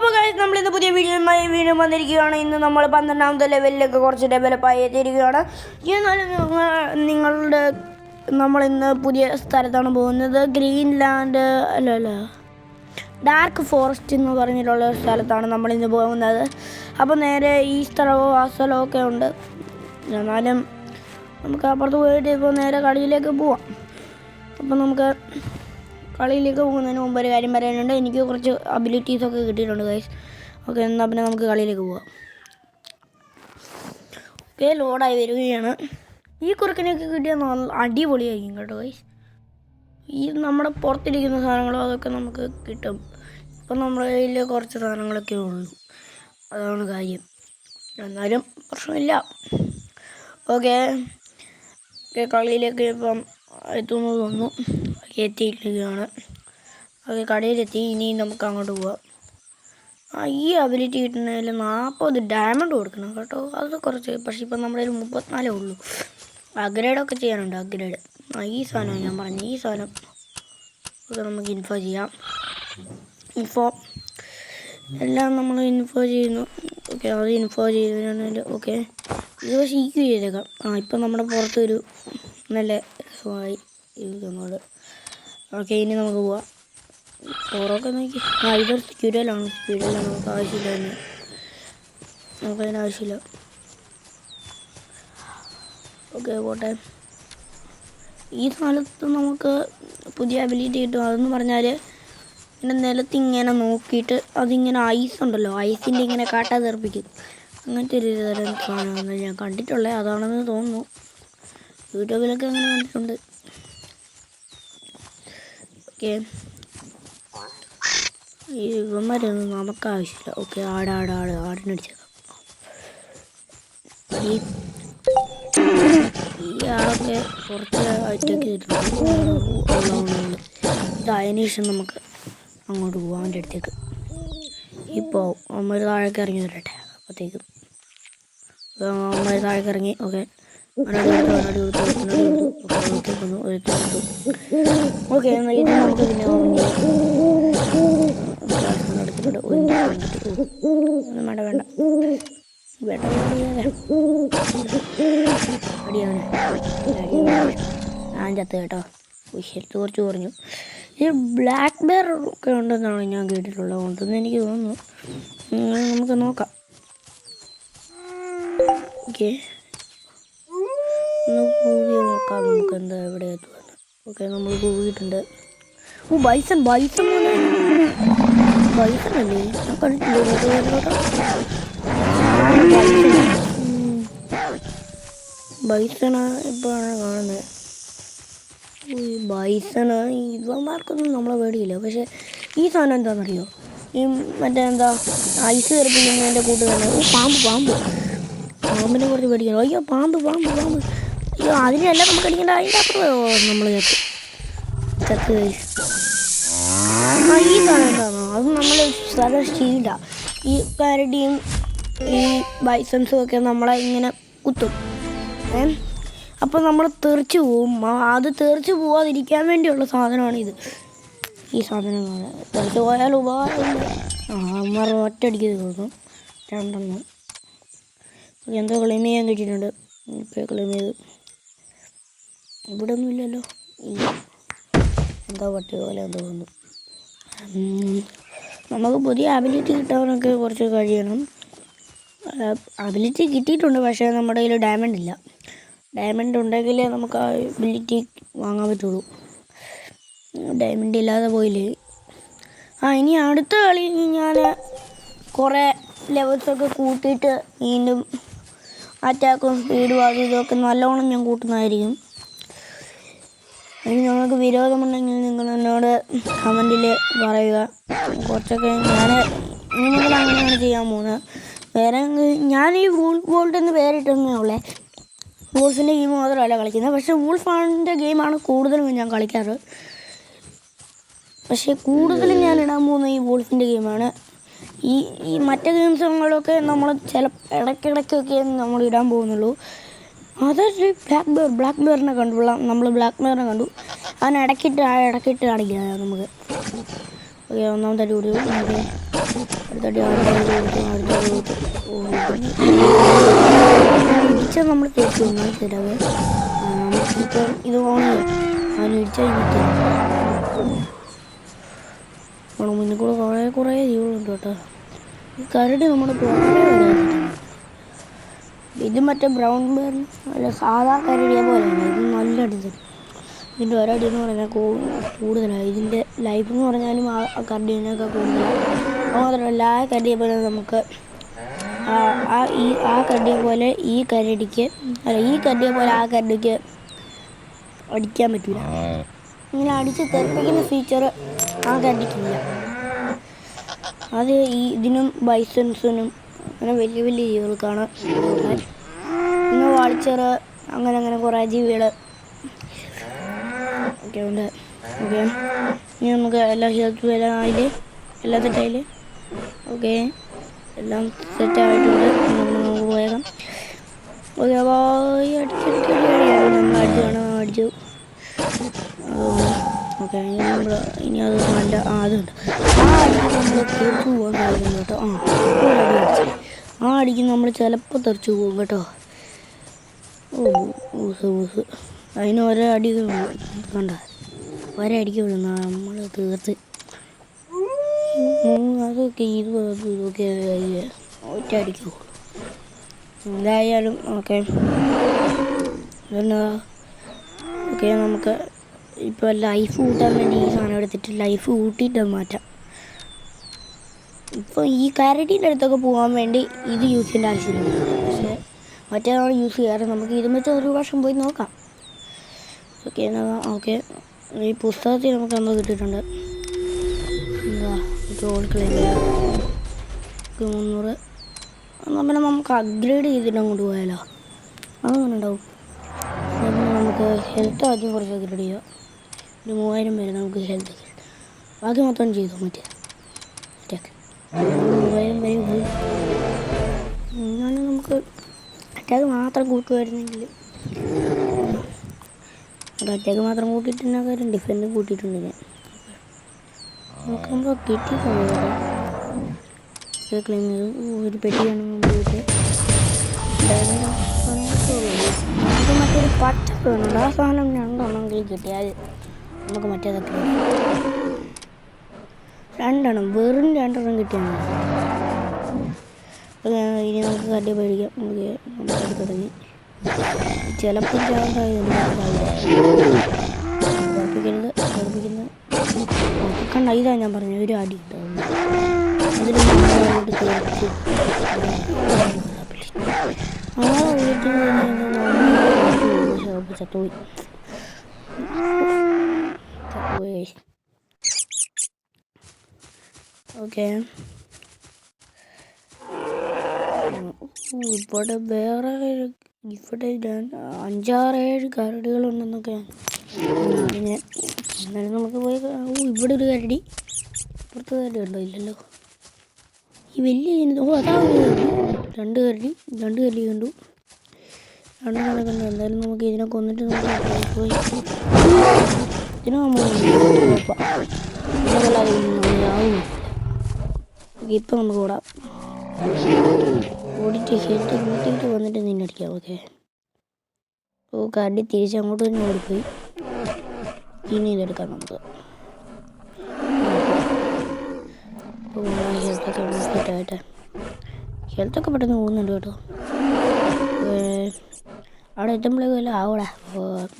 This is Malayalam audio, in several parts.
അപ്പോൾ ഗൈസ് നമ്മളിന്ന് പുതിയ വീഡിയോയുമായി വീണ്ടും വന്നിരിക്കുകയാണ്. ഇന്ന് നമ്മൾ 12ാമത്തെ ലെവലിലേക്ക് കുറച്ച് ഡെവലപ്പായി എത്തിയിരിക്കുകയാണ്. എന്നാലും നമ്മളിന്ന് പുതിയ സ്ഥലത്താണ് പോകുന്നത്. ഗ്രീൻലാൻഡ് അല്ല ഡാർക്ക് ഫോറസ്റ്റ് എന്ന് പറഞ്ഞിട്ടുള്ള സ്ഥലത്താണ് നമ്മളിന്ന് പോകുന്നത്. അപ്പോൾ നേരെ ഈ സ്ഥലവും ആ സ്ഥലവും ഒക്കെ ഉണ്ട്. എന്നാലും നമുക്ക് അപ്പുറത്ത് പോയിട്ട് ഇപ്പോൾ നേരെ കളിയിലേക്ക് പോവാം. അപ്പോൾ നമുക്ക് കളിയിലേക്ക് പോകുന്നതിന് മുമ്പ് ഒരു കാര്യം പറയാനുണ്ട്. എനിക്ക് കുറച്ച് അബിലിറ്റീസൊക്കെ കിട്ടിയിട്ടുണ്ട് ഗൈസ്. ഓക്കെ, എന്നാൽ പിന്നെ നമുക്ക് കളിയിലേക്ക് പോവാം. ഓക്കെ, ലോഡായി വരികയാണ്. ഈ കുറുക്കനൊക്കെ കിട്ടിയാൽ നല്ല അടിപൊളിയായിരിക്കും കേട്ടോ ഗൈസ്. ഈ നമ്മുടെ പുറത്തിരിക്കുന്ന സാധനങ്ങളോ അതൊക്കെ നമുക്ക് കിട്ടും. ഇപ്പം നമ്മുടെ കയ്യിൽ കുറച്ച് സാധനങ്ങളൊക്കെ ഉള്ളൂ, അതാണ് കാര്യം. എന്നാലും പ്രശ്നമില്ല. ഓക്കെ, കളിയിലേക്ക് ഇപ്പം എത്തുന്നത് തോന്നുന്നു. എത്തിയിരിക്കുകയാണ്. ഓക്കെ, കടയിലെത്തി. ഇനി നമുക്ക് അങ്ങോട്ട് പോവാം. ഈ അബിലിറ്റി കിട്ടുന്നതിൽ 40 ഡയമണ്ട് കൊടുക്കണം കേട്ടോ. അത് കുറച്ച്, പക്ഷേ ഇപ്പം നമ്മുടെ കയ്യിൽ 34 ഉള്ളൂ. അപ്ഗ്രേഡൊക്കെ ചെയ്യാനുണ്ട്. അപ്ഗ്രേഡ് ഈ സാധനം ഞാൻ പറഞ്ഞു. ഈ സാധനം ഒക്കെ നമുക്ക് ഇൻഫോ ചെയ്യാം. ഇൻഫോ എല്ലാം നമ്മൾ ഇൻഫോ ചെയ്യുന്നു. ഓക്കെ, അത് ഇൻഫോ ചെയ്തതിനാണെങ്കിൽ ഓക്കെ. ഇത് പക്ഷേ ഈക്യൂ ചെയ്തേക്കാം. ഇപ്പം നമ്മുടെ പുറത്തൊരു നല്ല രസമായി ഇരിക്കുന്നത്. ഓക്കെ, ഇനി നമുക്ക് പോവാം. പുറമൊക്കെ നോക്കി. ഇതൊരു സ്ക്യൂരലാണ്. നമുക്ക് ആവശ്യമില്ല തന്നെ. നമുക്കതിന് ആവശ്യമില്ല. ഓക്കെ, പോട്ടെ. ഈ സ്ഥലത്ത് നമുക്ക് പുതിയ അബിലിറ്റി കിട്ടും. അതെന്ന് പറഞ്ഞാൽ ഇങ്ങനെ നിലത്തിങ്ങനെ നോക്കിയിട്ട് അതിങ്ങനെ ഐസ് ഉണ്ടല്ലോ, ഐസിൻ്റെ ഇങ്ങനെ കാട്ടാ തെറിപ്പിക്കും. അങ്ങനത്തെ ഒരു തരം സാധനമാണ് ഞാൻ കണ്ടിട്ടുള്ളത്. അതാണെന്ന് തോന്നുന്നു. യൂട്യൂബിലൊക്കെ അങ്ങനെ കണ്ടിട്ടുണ്ട്. ഓക്കെ, ഈ ഇവന്മാരൊന്നും നമുക്ക് ആവശ്യമില്ല. ഓക്കെ, ആടിനടിച്ചേക്കാം. ഈ ആളൊക്കെ കുറച്ച് അറ്റാക്ക് ചെയ്തിട്ടുണ്ട്. ഇതായതിനു ശേഷം നമുക്ക് അങ്ങോട്ട് പോകാം, അവൻ്റെ അടുത്തേക്ക്. ഇപ്പോൾ അമ്മ താഴേക്ക് ഇറങ്ങി വരട്ടെ. അപ്പോഴത്തേക്കും അമ്മ താഴേക്ക് ഇറങ്ങി. ഓക്കെ, ഓക്കെ, എന്നാൽ ഇത് നമുക്ക് പിന്നെ വേണ്ട അടിയാണ്. ഞാൻ ചത്ത് കേട്ടോ. ഹെൽത്ത് കുറച്ച് കുറഞ്ഞു. ഈ ബ്ലാക്ക് ബെയർ ഒക്കെ ഉണ്ടെന്നാണ് ഞാൻ കേട്ടിട്ടുള്ളത്. ഉണ്ടെന്ന് എനിക്ക് തോന്നുന്നു. നമുക്ക് നോക്കാം. ഓക്കെ, ഒന്ന് കൂവി നോക്കാം നമുക്ക് എന്താ എവിടെ എത്തുമെന്ന്. ഓക്കെ, നമ്മൾ കൂവിയിട്ടുണ്ട്. ബൈസൺ അല്ലേ? ഞാൻ കണ്ടിട്ടില്ല. ബൈസണാ ഇപ്പോഴാണ് കാണുന്നത്. ബൈസണ് ഇവന്മാർക്കൊന്നും നമ്മളെ പേടിയില്ല. പക്ഷേ ഈ സാധനം എന്താണെന്നറിയോ? ഈ മറ്റേ എന്താ ഐസ് തെറിപ്പിക്കുന്നതിൻ്റെ കൂട്ട് തന്നെ പാമ്പിനെ കുറച്ച് പേടിക്കണം. അയ്യോ, പാമ്പ് അയ്യോ, അതിനെല്ലാം നമുക്ക് അടിക്കേണ്ട. അതിൻ്റെ അപ്പുറം നമ്മൾ ചത്ത് ഈ സാധനം എന്താണോ? അത് നമ്മൾ സാധാരണ ഷീൽഡ. ഈ കരടിയും ഈ ബൈസൺസും ഒക്കെ നമ്മളെ ഇങ്ങനെ കുത്തും. അപ്പോൾ നമ്മൾ തെറിച്ച് പോവും. അത് തെറിച്ച് പോവാതിരിക്കാൻ വേണ്ടിയുള്ള സാധനമാണിത്. ഈ സാധനങ്ങൾ തെറിച്ച് പോയാൽ ഉപകാരമില്ല. അമ്മ ഒറ്റയടിക്ക് തീർന്നു. 2 എന്തോ ക്ലെയിം ചെയ്യാൻ കിട്ടിയിട്ടുണ്ട്. ഇപ്പോൾ ക്ലെയിം ചെയ്ത്. ഇവിടെ ഒന്നും ഇല്ലല്ലോ. ഇല്ല, എന്താ പട്ടിക പോലെ എന്തോ തോന്നുന്നു. നമുക്ക് പുതിയ അബിലിറ്റി കിട്ടാനൊക്കെ കുറച്ച് കഴിയണം. അബിലിറ്റി കിട്ടിയിട്ടുണ്ട്, പക്ഷേ നമ്മുടെ കയ്യിൽ ഡയമണ്ട് ഇല്ല. ഡയമണ്ട് ഉണ്ടെങ്കിലേ നമുക്ക് ആ അബിലിറ്റി വാങ്ങാൻ പറ്റുള്ളൂ. ഡയമണ്ട് ഇല്ലാതെ പോയില്ലേ. ഇനി അടുത്ത കളി ഞാൻ കുറേ ലെവൽസൊക്കെ കൂട്ടിയിട്ട് വീണ്ടും അറ്റാക്കും സ്പീഡും അതും ഇതൊക്കെ നല്ലോണം ഞാൻ കൂട്ടുന്നതായിരിക്കും. അതിന് നിങ്ങൾക്ക് വിരോധമുണ്ടെങ്കിൽ നിങ്ങൾ എന്നോട് കമൻറ്റിൽ പറയുക. കുറച്ചൊക്കെ ഞാൻ ഇനി മുതൽ അങ്ങനെയാണ് ചെയ്യാൻ പോകുന്നത്. വേറെ ഞാൻ ഈ വോൾട്ട് എന്ന് പേരിട്ടൊന്നേ ഉള്ളേ. വൂൾഫിൻ്റെ ഗെയിം മാത്രമല്ല കളിക്കുന്നത്. പക്ഷേ വൂൾഫാണിൻ്റെ ഗെയിമാണ് കൂടുതലും ഞാൻ കളിക്കാറ്. പക്ഷേ കൂടുതലും ഞാൻ ഇടാൻ പോകുന്ന ഈ വൂൾഫിൻ്റെ ഗെയിമാണ്. ഈ മറ്റേ ഗെയിംസുകളൊക്കെ നമ്മൾ ഇടയ്ക്കിടയ്ക്കൊക്കെ നമ്മൾ ഇടാൻ പോകുന്നുള്ളൂ. അതൊരു ബ്ലാക്ക് ബെയറിനെ കണ്ടുള്ള നമ്മൾ ബ്ലാക്ക് ബെയറിനെ കണ്ടു. അതിന് ഇടയ്ക്കിട്ട് കാണിക്കുക നമുക്ക്. ഓക്കെ, ഒന്നാമത്തെ അടുത്തടി അടുത്തടി. ഓ ഇടിച്ചാൽ നമ്മൾ തേച്ചു തരാവേ. നമുക്കിപ്പം ഇത് ഓൺ ചെയ്യാം. അവൻ ഇടിച്ചാൽ നമ്മൾ മുന്നിൽ കൂടെ കുറേ ജീവനുണ്ട് കേട്ടോ. ഈ കരടി നമ്മുടെ ഇത് മറ്റേ ബ്രൗൺ ബെയർ അല്ല, സാധാ കരടിയെ പോലെയാണ്. ഇത് നല്ല അടിച്ചത്. ഇതിൻ്റെ ഒരടി എന്ന് പറഞ്ഞാൽ കൂടുതലാണ്. ഇതിൻ്റെ ലൈഫ് എന്ന് പറഞ്ഞാലും ആ കരടിനൊക്കെ കൂടുതലാണ്. മാത്രമല്ല ആ കരടിയെ പോലെ നമുക്ക് ആ കരടിയെ പോലെ ഈ കരടിക്ക് അല്ല, ഈ കരടിയെ പോലെ ആ കരടിക്ക് അടിക്കാൻ പറ്റില്ല. ഇങ്ങനെ അടിച്ച് തെറിപ്പിക്കുന്ന ഫീച്ചർ ആ കരടിക്കില്ല. അത് ഇതിനും ബൈസൺസിനും അങ്ങനെ വലിയ വലിയ ജീവികൾക്കാണ്. പിന്നെ വാളിച്ചറ് അങ്ങനെ കുറേ ജീവികൾ ഒക്കെ ഉണ്ട്. ഓക്കെ, ഇനി നമുക്ക് എല്ലാ ഹെൽത്തും എല്ലാം ആയില്ലേ? എല്ലാം സെറ്റായില്ലേ? ഓക്കെ, എല്ലാം സെറ്റായിട്ടുണ്ട്. നമുക്ക് പോയേക്കാം. ഓക്കെ, അപ്പോൾ നമ്മൾ അടിച്ചു. ഓക്കെ, ഇനി അത് നല്ല അതുണ്ട്. ആ അടിക്ക് നമ്മൾ തെറിച്ചു പോകാൻ സാധിക്കുന്നു കേട്ടോ. ഒരടി അടിച്ച് ആ അടിക്ക് നമ്മൾ ചിലപ്പോൾ തെറിച്ചു പോകും കേട്ടോ. ഊസ് അതിന് ഒരടി കണ്ട, ഒരടിക്ക് വീഴുന്ന നമ്മൾ തീർത്ത്. അതൊക്കെ ഇതൊക്കെ ഒറ്റ അടിക്ക് പോകും എന്തായാലും. ഓക്കെ, ഓക്കെ, നമുക്ക് ഇപ്പോൾ ലൈഫ് കൂട്ടാൻ വേണ്ടി ഈ സാധനം എടുത്തിട്ട് ലൈഫ് കൂട്ടിയിട്ട് മാറ്റാം. ഇപ്പോൾ ഈ കരടീൻ്റെ അടുത്തൊക്കെ പോകാൻ വേണ്ടി ഇത് യൂസ് ചെയ്യേണ്ട ആവശ്യമില്ല. പക്ഷേ മറ്റേതാണ് യൂസ് ചെയ്യാറ്. നമുക്ക് ഇതും വെച്ച് ഒരു വർഷം പോയി നോക്കാം. ഓക്കെ, ഓക്കെ, ഈ പുസ്തകത്തിൽ നമുക്ക് എന്തോ കിട്ടിയിട്ടുണ്ട്. എന്താ ജോൾ ക്ലെയിം 300. എന്നാൽ പിന്നെ നമുക്ക് അപ്ഗ്രേഡ് ചെയ്തിട്ട് അങ്ങോട്ട് പോയാലോ? അതങ്ങനെ ഉണ്ടാവും. നമുക്ക് ഹെൽത്ത് ആദ്യം കുറച്ച് അപ്ഗ്രേഡ് ചെയ്യാം. ഒരു 3000 വരെ നമുക്ക് ഹെൽത്ത്. ബാക്കി മൊത്തം ചെയ്തു മറ്റേ 3000 വരെ പോയി. എന്നാലും നമുക്ക് അറ്റാക്ക് മാത്രം കൂട്ടുമായിരുന്നെങ്കിൽ. അറ്റാക്ക് മാത്രം കൂട്ടിയിട്ടുള്ള കാര്യം ഡിഫൻഡ് കൂട്ടിയിട്ടുണ്ട് ഞാൻ. നോക്കുമ്പോൾ കിട്ടിയിട്ടുണ്ട്. ക്ലെയിം ചെയ്തു. ഒരു പെട്ടിയാണ് പോയിട്ട് നമുക്ക് മറ്റൊരു പച്ചപ്പ് വേണുണ്ട്. ആ സാധനം 2 എണ്ണമെങ്കിലും കിട്ടിയാൽ നമുക്ക് മറ്റേതൊക്കെ 2 എണ്ണം, വെറും 2 എണ്ണം കിട്ടിയാൽ മതി. ഇനി നമുക്ക് കട്ടി പേടിക്കാം. നമുക്ക് നമ്മൾ തുടങ്ങി ചിലപ്പോൾ പഠിപ്പിക്കുന്നത് കണ്ട. ഇതാ ഞാൻ പറഞ്ഞു, ഒരു അടി അതിൽ മുന്നോട്ട് തീർച്ചു. ചത്തുപോയി. ഓക്കെ, ഇവിടെ വേറെ ഇവിടെ 5-6-7 കരടികളുണ്ടെന്നൊക്കെ അറിഞ്ഞ്. എന്നാലും നമുക്ക് പോയി. ഇവിടെ ഒരു കരടി, ഇപ്പുറത്ത് കരടി ഉണ്ടോ? ഇല്ലല്ലോ. ഈ വലിയ അതാ 2 കരടി കണ്ടു. 2 കണ്ടു. എന്തായാലും നമുക്ക് ഇതിനെ കൊന്നിട്ട് നമുക്ക് പോയി ഇതിനെ നമ്മൾ ഇപ്പം നമുക്ക് ഓടാം. ഓടിയിട്ട് ഹെൽത്ത് കൂട്ടിയിട്ട് വന്നിട്ട് നിന്നെ അടിക്കാം. ഓക്കെ, കരടി തിരിച്ചങ്ങോട്ട് തന്നെ ഓടിപ്പോയി. ഇനി ഇതെടുക്കാം നമുക്ക്. ഹെൽത്തൊക്കെ പെട്ടെന്ന് പോകുന്നുണ്ട് കേട്ടോ. അവിടെ എത്തുമ്പോഴേക്കും എല്ലാം ആവൂടാ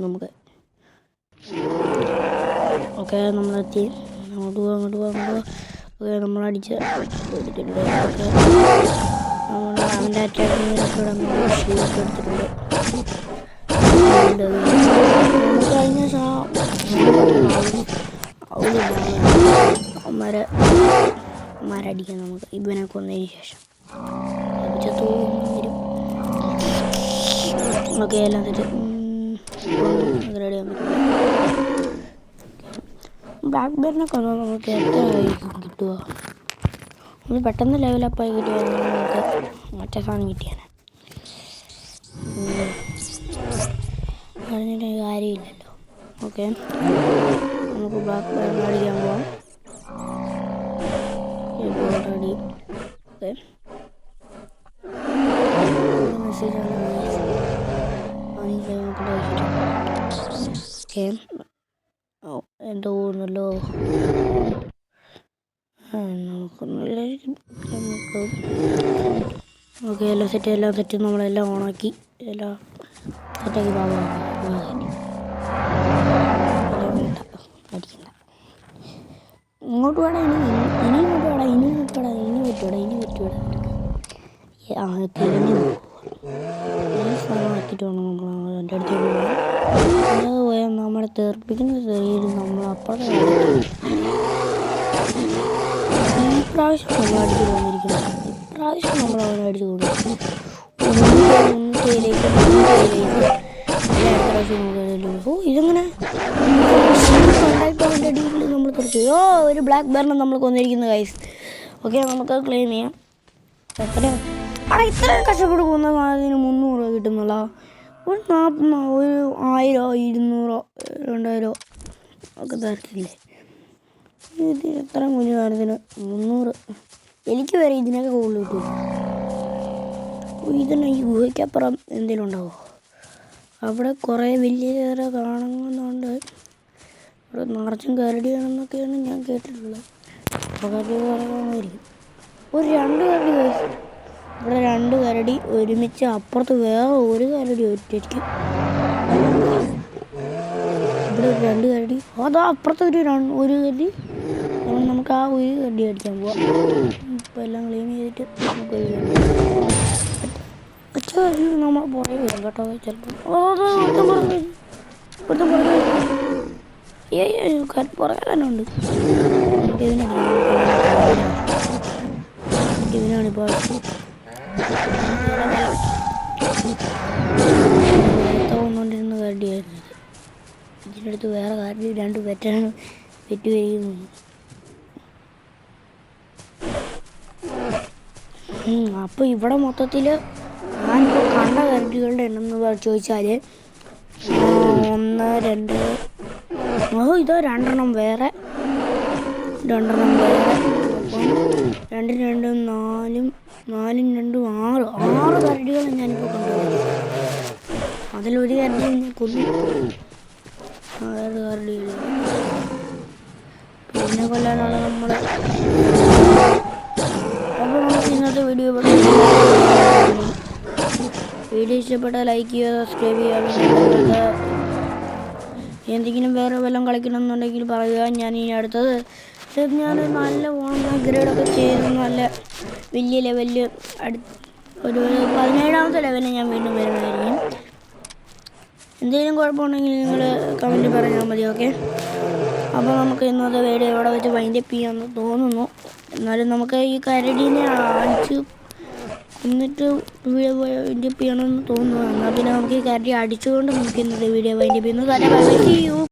നമുക്ക്. ഓക്കെ, നമ്മളെത്തി. അങ്ങോട്ട് പോവാം. ഓക്കെ, നമ്മളടിച്ച് എടുത്തിട്ടുണ്ട്. ഓക്കെ, നമ്മൾ അവൻ്റെ അറ്റാക്കിനൊക്കെ ഷീൽഡ് എടുത്തിട്ടുണ്ട്. നമുക്ക് കഴിഞ്ഞ അമ്മമാരടിക്കാം നമുക്ക് ഇവനെ കൊന്നതിന് ശേഷം. ഓക്കെ, എല്ലാം തെറ്റ് റെഡി ചെയ്യാൻ പറ്റും. ബ്ലാക്ക് ബെയറിനെ കൊന്നാൽ നമുക്ക് എത്രയായിരിക്കും കിട്ടുക? ഒന്ന് പെട്ടെന്ന് ലെവലപ്പായി കിട്ടിയാൽ നമുക്ക് മറ്റേ സാധനം കിട്ടിയാണ്. പറഞ്ഞിട്ട് കാര്യമില്ലല്ലോ. ഓക്കെ, നമുക്ക് ബ്ലാക്ക് ബെയറിനെ അടിക്കാൻ പോവാം. റെഡി. എന്തോ തോന്നുന്നല്ലോ. നമുക്ക് ഓക്കെ, എല്ലാം സെറ്റ് നമ്മളെല്ലാം ഓണാക്കി എല്ലാം സെറ്റാക്കി അടിക്കണ്ട. ഇങ്ങോട്ട് വേണം, ഇനി ഇങ്ങോട്ട് വേണം, ഇനി പറ്റൂടാ. തിരിഞ്ഞു സ്ഥലം ആക്കിയിട്ട് വേണം നമ്മൾ എൻ്റെ അടുത്ത് പോയാൽ നമ്മളെ തെറിപ്പിക്കുന്ന തെറിയിൽ നമ്മൾ അപ്പുറം ഈ പ്രാവശ്യം നമ്മൾ അടിച്ചു തോന്നിയിരിക്കുന്നത്. ഇപ്രാവശ്യം നമ്മൾ അവനെ അടിച്ചു തോന്നി ഇതെങ്ങനെ അവൻ്റെ അടിയിൽ നമ്മൾ കുറച്ച് ഒരു ബ്ലാക്ക് ബെറിനെ നമ്മൾ കൊന്നിരിക്കുന്ന ഗൈസ്. ഓക്കെ, നമുക്കത് ക്ലെയിം ചെയ്യാം. എത്രയാണ് ഇത്രയും കഷ്ടപ്പെട്ട് പോകുന്ന അതിന് 300 രൂപ കിട്ടുന്നില്ല. ഒരു 1000, 200, 2000 ഒക്കെ തരത്തില്ലേ? ഇത് എത്ര കുഞ്ഞു കാര്യത്തിന് 300? എനിക്ക് വരെ ഇതിനൊക്കെ കൂടുതൽ കിട്ടും. ഇതിന് ഈ ഗുഹയ്ക്കപ്പുറം എന്തെങ്കിലും ഉണ്ടാവോ? അവിടെ കുറേ വലിയ കാണുന്നുണ്ട്. അവിടെ നിറച്ചും കരടിയാണെന്നൊക്കെയാണ് ഞാൻ കേട്ടിട്ടുള്ളത്. അപ്പോൾ കരടി കുറേ കാണുമായിരിക്കും. ഒരു 2 കരടി ഇവിടെ 2 കരടി ഒരുമിച്ച്, അപ്പുറത്ത് വേറെ ഒരു കരടി ഒറ്റയ്ക്ക്. ഇവിടെ 2 കരടി, അതാ അപ്പുറത്ത് ഒരു കരടി. നമുക്ക് ആ ഒരു കരടി അടിക്കാൻ പോവാം. ഇപ്പം എല്ലാം ക്ലീൻ ചെയ്തിട്ട് നമുക്ക് നമ്മൾ പുറകെ വരും കേട്ടോ. ചിലപ്പോൾ പുറകെ തന്നെ ഉണ്ട്. ഇതിനാണിപ്പോൾ വന്നുകൊണ്ടിരുന്ന കരടിയായിരുന്നു. ഇതിനടുത്ത് വേറെ കരടി 2 പെറ്റാണ് പെറ്റ് വരികയെന്ന് തോന്നുന്നു. അപ്പോൾ ഇവിടെ മൊത്തത്തിൽ ഞാനിപ്പോൾ കണ്ട കരടികളുടെ എണ്ണം എന്ന് ചോദിച്ചാൽ 1, 2, ഇതോ 2 വേറെ, 2 വേറെ, അപ്പം 2, 2, 4, 2, 6 കരടികളെ ഞാനിപ്പോൾ കണ്ടു. അതിലൊരു കരടി ഞാൻ കൊന്നു. വേറെ കരടികൾ പിന്നെ കൊല്ലാനാണ് നമ്മൾ. അപ്പോൾ നമുക്ക് ഇന്നത്തെ വീഡിയോ ഇഷ്ടപ്പെട്ടാൽ ലൈക്ക് ചെയ്യുക, സബ്സ്ക്രൈബ് ചെയ്യുക. എന്തെങ്കിലും വേറെ വല്ലതും കളിക്കണമെന്നുണ്ടെങ്കിൽ പറയുക. ഞാൻ ഇനി അടുത്തത് ഞാൻ നല്ല ഗ്രേഡൊക്കെ ചെയ്ത് നല്ല വലിയ ലെവലിൽ ഒരു 17ാമത്തെ ലെവലിൽ ഞാൻ വീണ്ടും വരുന്നതായിരിക്കും. എന്തെങ്കിലും കുഴപ്പമുണ്ടെങ്കിൽ നിങ്ങൾ കമൻറ്റ് പറഞ്ഞാൽ മതി. ഓക്കെ, അപ്പോൾ നമുക്ക് ഇന്നത്തെ വീഡിയോ ഇവിടെ വെച്ച് വൈൻഡപ്പ് ചെയ്യാമെന്ന് തോന്നുന്നു. എന്നാലും നമുക്ക് ഈ കരടീനെ അടിച്ച് എന്നിട്ട് വീഡിയോ വൈൻഡപ്പ് ചെയ്യണമെന്ന് തോന്നുന്നു. എന്നാൽ പിന്നെ നമുക്ക് ഈ കരടി അടിച്ചുകൊണ്ട് നമുക്ക് ഇന്നത്തെ വീഡിയോ വൈൻഡപ്പ് ചെയ്യുന്നു.